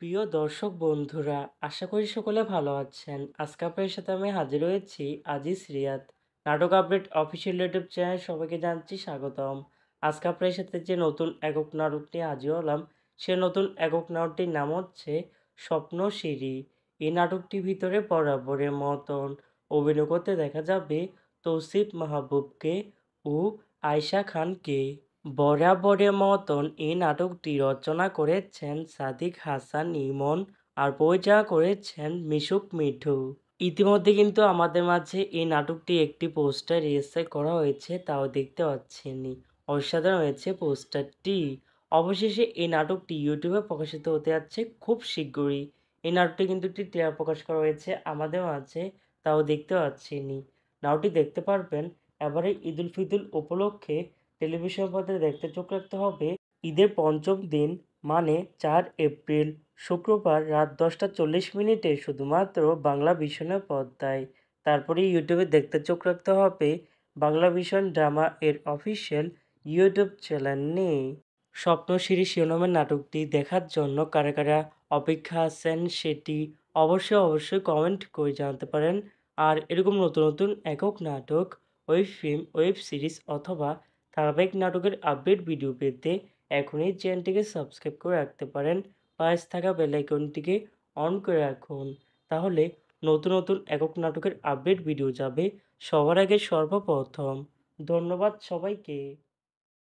প্রিয় দর্শক বন্ধুরা, আশা করি সকলে ভালো আছেন। আজকে আপনাদের সাথে আমি হাজির হয়েছি আজিজ রিয়াদ। নাটক আপডেট অফিসিয়াল ইউটিউব চ্যানেল সবাইকে জানাচ্ছি স্বাগতম। আজকে আপনাদের সাথে যে নতুন একক নাটক নিয়ে হাজির হলাম, সে নতুন একক নাটকটির নাম হচ্ছে স্বপ্নসিঁড়ি। এই নাটকটির ভিতরে বরাবরের মতন অভিনয় করতে দেখা যাবে তৌসিফ মাহবুবকে ও আয়েশা খানকে। বরাবরের মতন এই নাটকটি রচনা করেছেন সাদিক হাসান ইমন আর পরিচালনা করেছেন মিশুক মিঠু। ইতিমধ্যে কিন্তু আমাদের মাঝে এই নাটকটি একটি পোস্টার রিলিজ করা হয়েছে, তাও দেখতে পাচ্ছেনই। অসাধারণ হয়েছে পোস্টারটি। অবশেষে এই নাটকটি ইউটিউবে প্রকাশিত হতে যাচ্ছে খুব শীঘ্রই। এই নাটকটি কিন্তু একটি ট্রেলার প্রকাশ করা হয়েছে আমাদের মাঝে, তাও দেখতে পাচ্ছেনই। নাটকটি দেখতে পারবেন। এবারে ঈদুল ফিতর উপলক্ষে টেলিভিশন পর্দায় দেখতে চোখ রাখতে হবে। ঈদের পঞ্চম দিন মানে ৪ এপ্রিল শুক্রবার রাত ১০টা ৪০ মিনিটে শুধুমাত্র বাংলা ভিশনের পর্দায়। তারপরে ইউটিউবে দেখতে চোখ রাখতে হবে বাংলা ভিশন ড্রামা এর অফিসিয়াল ইউটিউব চ্যানেলে। স্বপ্নসিঁড়ি শিরোনামের নাটকটি দেখার জন্য কারা কারা অপেক্ষা আছেন সেটি অবশ্যই কমেন্ট করে জানাতে পারেন। আর এরকম নতুন নতুন একক নাটক, ওয়েব ফিল্ম, ওয়েব সিরিজ অথবা ধারাবাহিক নাটকের আপডেট ভিডিও পেতে এখনই চ্যানেলটিকে সাবস্ক্রাইব করে রাখতে পারেন। পাশে থাকা বেল আইকনটিকে অন করে রাখুন। তাহলে নতুন নতুন একক নাটকের আপডেট ভিডিও যাবে সবার আগে সর্বপ্রথম। ধন্যবাদ সবাইকে।